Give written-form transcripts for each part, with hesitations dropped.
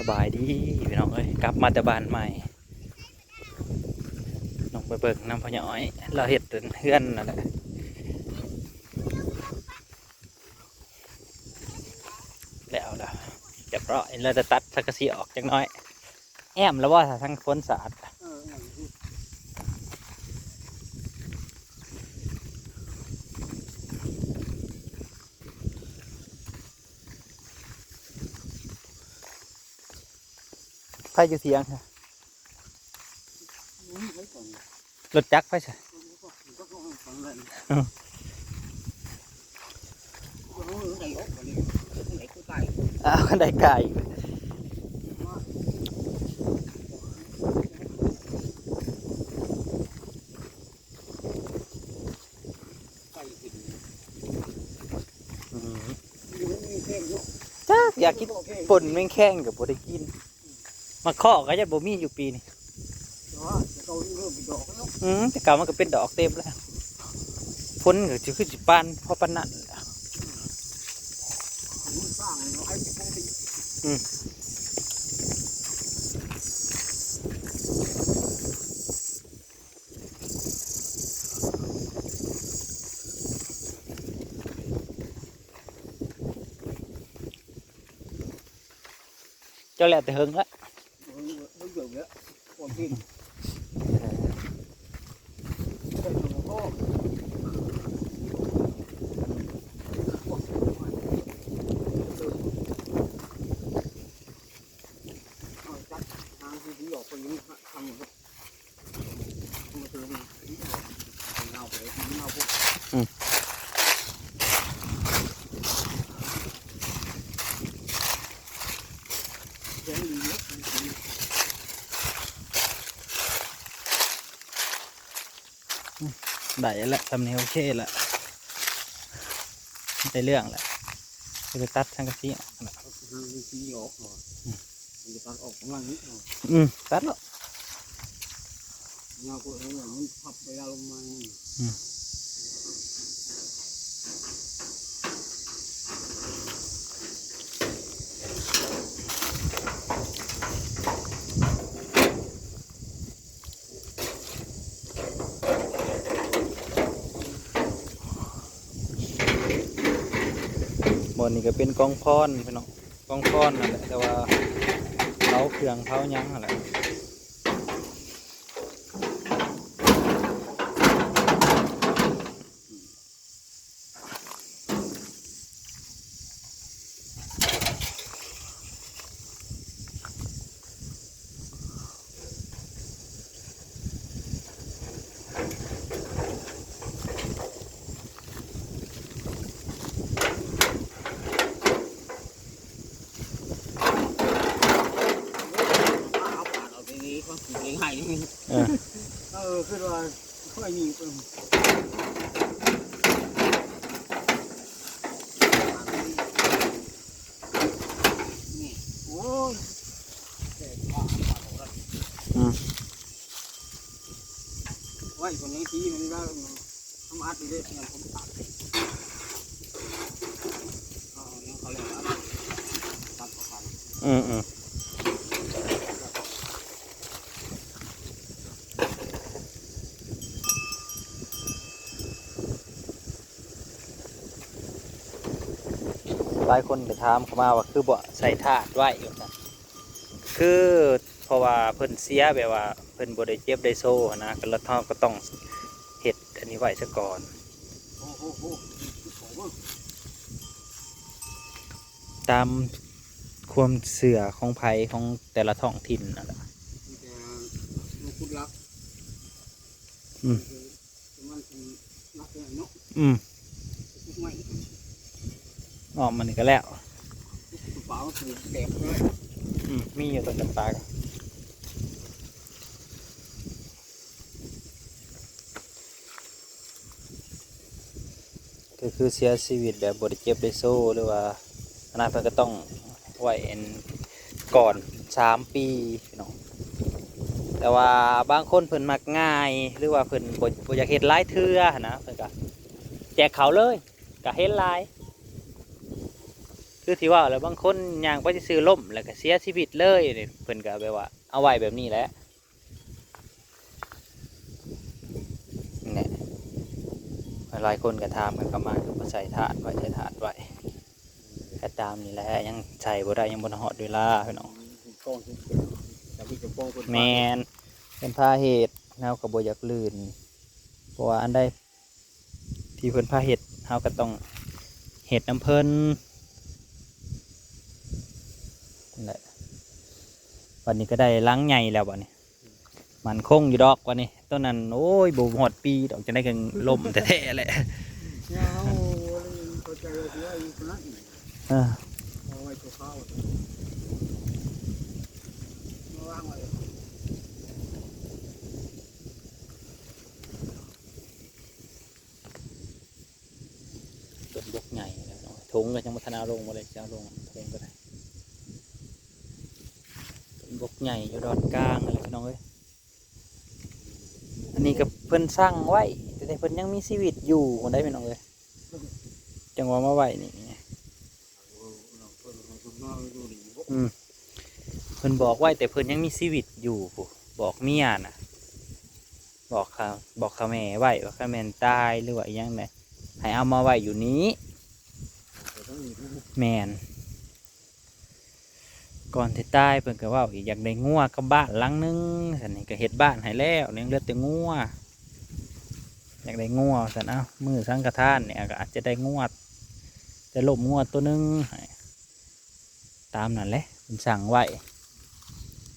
สบายดีพี่น้องเอ้ยกลับมาแต่บ้านใหม่น้องไปเบิ่งน้ำพะย้อยเราเห็ดเฮือนนั่นแหละแล้วล่ะเรียบร้อยเราจะตัดสังกะสีออกจักหน้อยแอมแล้วว่าทั้งคนสะอาดไฟอยู่เสียงค่ะรถจักรไฟใช่อ้าวได้ไก่จ้าอยากกินป่นแมงแข้งกับบ่ได้กินมาข้อก็จะบ่มีอยู่ปีนี้แต่เก่ามันก็เป็นดอกเต็มแล้วฝนก็จะขึ้นสิปานพอปานนั้นเจ้าแหละแต่เฮิงละได้แล้วทำเนียโอเคแล้วได้เรื่องแล้วจะตัดสังกะสีออกนะตัดแล้วบนนี้ก็เป็นกองพรพี่น้องกองพรนั่นแหละแต่ว่าเผาเครื่องเผายังนั่นแหละคือว่าค่อยมีนี่โอ้ยไว้คนนี้ทีมันก็ทำอัดดีเลยงั้นผมตัดนี่เขาเรียกว่าตัดเข้าไปหลายคนไปถามเข้ามาว่าคือบ่ใส่ถาดไว้อยู่นะคือเพราะว่าเพิ่นเสียแบบว่าเพิ่นบ่ได้เจ็บได้โซ่นะก็แล้วก็ต้องเฮ็ดอันนี้ไว้ซะก่อนตามความเสื่อของภัยของแต่ละท้องถิ่นนั่นแหละออกมันนี่ก็แล้วมีอยู่ต้นจำปาก็คือเสียชีวิตแบบบริเจ็บได้โซ่หรือว่าอนาคตก็ต้องไว้ก่อน3 ปีเนาะแต่ว่าบางคนเพิ่นมักง่ายหรือว่าเพิ่นบ่อยากเฮ็ดหลายเทื่อนะเพิ่นก็แจกเขาเลยก็เฮ็ดหลาย ค คือที่ว่าแล้วบางคนย่างไปซื้อล่มแล้วก็เสียชีวิตเลยนี่เพิ่นก็แบบว่าเอาไว้แบบนี้แหละเนี่ยหลายคนก็ถามกันเข้ามาก็ใส่ถาดไว้ใส่ถาดไว้ก็ตามนี่แหละยังใส่บ่ได้ยังบ่ฮอดเวลาพี่น้อง กองแต่พี่จะป้องคน แมนเป็นพาเหตุเฮาก็บ่อยากลื่นเพราะว่าอันใดที่เพิ่นพาเหตุเฮาก็ต้องเหตุน้ำเพิ่นนั่นแหละวันนี้ก็ได้ล้างใหญ่แล้ววันนี้มันคงอยู่ดอกวันนี้ต้นนั้นโอ้ยบ่ฮอดปีดอกจะได้กันล่มแท้ๆแหละ เนี่ยเขาใจว่าที่ว่าอยู่คนนั้น เออ เอาไว้ตัวข้าวมาวางไว้ ต้นบกใหญ่แล้วเนาะถุงก็ยังบ่ทันเอาลงบ่เลยจะเอาลงถุงก็ได้ต้นบกใหญ่อยู่ดอนกลางอะไรพี่น้องเอ้ยอันนี้ก็เพิ่นสร้างไว้แต่เพิ่นยังมีชีวิตอยู่คนได้พี่น้องเอ้ยจังหวะมาไว้นี่เพิ่นบอกไว้แต่เพิ่นยังมีชีวิตอยู่ผู้บอกเมียน่ะบอกเขาแม่ไว้ว่าเขาแม่นตายหรือว่าอีหยังไงให้เอามาไว้อยู่นี้แม่นก่อนที่ตายเพิ่นก็ว่าอีกอยากได้งัวกับบ้านหลังนึงสันนี่ก็เฮ็ดบ้านให้แล้วเนี่ยเหลือแต่งัวอยากได้งัวสันเอ้ามือสังฆทานเนี่ยก็อาจจะได้งัวจะลบงัวตัวนึงตามนั่นแหละเพิ่นสั่งไว้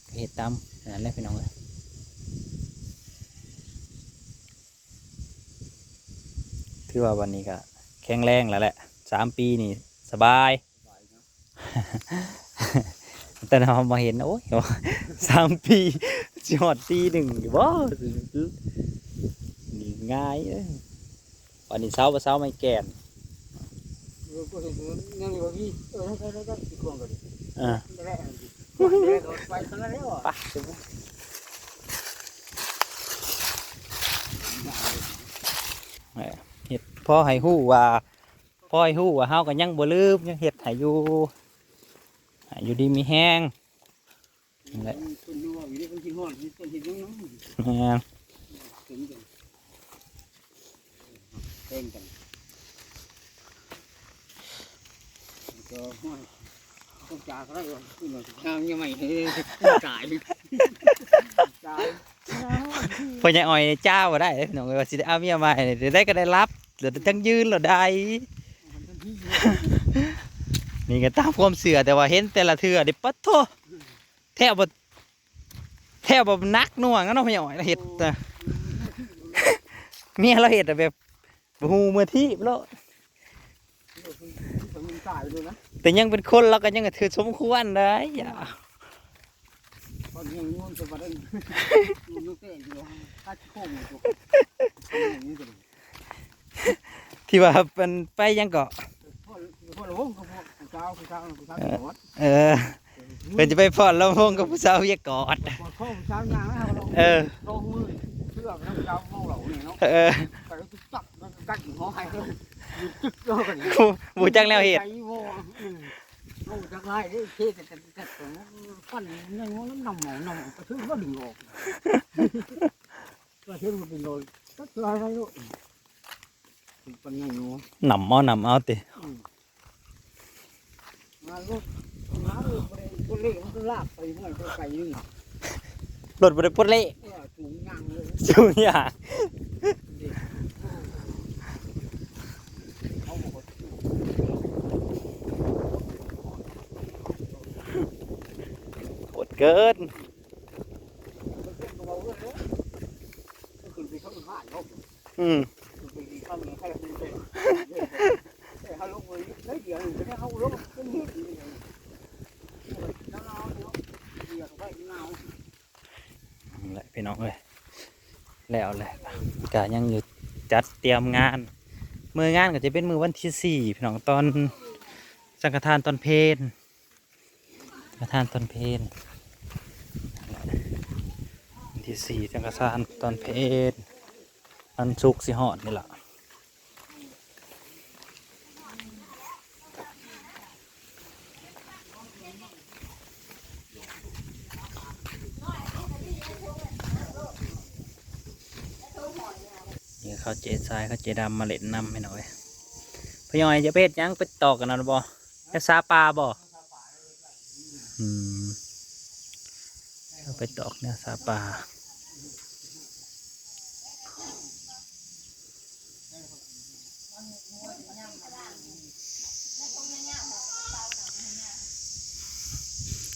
ก็เฮ็ดตามนั่นแหละพี่น้องเอ้ยคือว่าวันนี้ก็แข็งแรงแล้วแหละ3 ปีนี่สบาย แต่เรามาเห็นโอ้ย3 ปีจอด1 ปีอยู่บ่นี่ง่ายเลยวันนี้เช้าไม่แก่น ก็เห็นนั่นอยู่พี่ได้อีกคนก็ดี อ่า ได้ไปตอนนั้นแล้ว ไปเห็ดพ่อให้ฮู้ว่าเฮาก็ยังบ่ลืมยังเห็ดให้อยู่ดีมีแห้งนั่นแหละ คนดูว่าอยู่ที่คนที่ห้องที่คนที่น้อง แม่น ถึงกันเต้นกันก็ห้อยต้องจ่ายเขาได้หรอคือเราทางยังไม่ให้จ่ายจ่าย พ่อใหญ่อ้อยเจ้าบ่ได้เด้อพี่น้องเอ้ยว่าสิได้เอาเมียใหม่เดี๋ยวได้ก็ได้รับเดี๋ยวทั้งยืนแล้วได้นี่ก็ตามความเชื่อแต่ว่าเห็นแต่ละเทื่อนี่ปะโถแทบบ่นักหน่วงอะเนาะพ่อใหญ่อ้อยเราเฮ็ดแต่เมียเราเฮ็ดแบบบ่ฮู้มือที่แล้ว มันจ่ายด้วยนะ แต่ยังเป็นคนเราก็ยังถือสมควรได้อย่า ตอนยังง่วงจะมาเล่นลูกเตะอยู่ถ้าโค้งอยู่นี่ก็ ที่ว่าเป็นไปยังเกาะ พ่อหลวงกับพ่อเจ้าผู้เจ้าหมด เออเป็นจะไปพอดลำวงกับผู้สาวเยกอด พ่อเจ้ายางแล้วเรา เออ ลงมือเชื่อพระเจ้าเมาเหล่าเนี่ยเนาะ เออ ไปก็จับแล้วก็กัดหัวใครเลยจึ๊กก็กัน บูจังแล้วเหตุ โอ้จังไรได้เทแต่ฟันในหัวน้ำหนองกระทืบก็ดึงออกกระทืบมันดึงโดนก็คืออะไรลูกเป็นไงหนู หนำเอาติ มาลูกมาลูกคนเล็กมันก็ลากไปห้อยไปไกลนึง รถบริพุทเล่ ถุงยางเลย จุงอย่าง เขาบอก โหดเกิน คือเขาผ่านเขา อืม คือเขามีใครเป็นแต่เขาลงเลยได้เดียวจะได้เขาลงเป็นนิดเดียวแล้วเราเดี๋ยวไปเงา นั่นแหละพี่น้องเอ้ยแล้วแหละกะยังอยู่จัดเตรียมงานมืองานก็จะเป็นมือวันที่4พี่น้องตอนสังฆทานตอนเพลสังฆทานตอนเพลวันที่4สังฆทานตอนเพลวันศุกร์สิฮอดนี่ล่ะ พ เขาเจทรายเขาเจดำมาเล่นน้ำให้หน่อยพยอยจะเพศยังไปต่อกันนะบ่จะซาปลาบ่เอาไปตอกเนี่ยซาปลา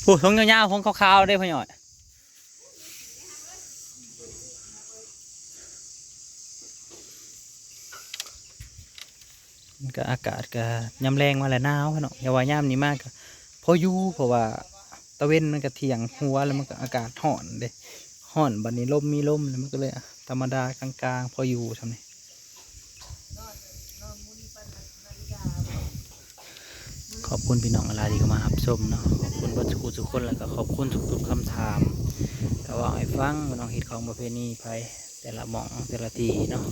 โอ้ทงยาวๆทงขาวๆได้พยอยมันก็อากาศก็ยำแรงมาแล้วหนาวเนาะอย่าว่าย่ำนี้มากพออยู่เพราะว่าตะเวนมันก็เถียงหัวแล้วมันก็อากาศห่อนเด้ห่อนบัดนี้ลมมีลมแล้วมันก็เลยธรรมดากลางๆพออยู่ทำนี่ขอบคุณพี่น้องอะไรที่เข้ามารับชมเนาะขอบคุณบัตรทุกคนแล้วก็ขอบคุณทุกๆคำถามแต่ว่าให้ฟังพี่น้องฮิตของประเพณีไปแต่ละหม่องแต่ละทีเนาะ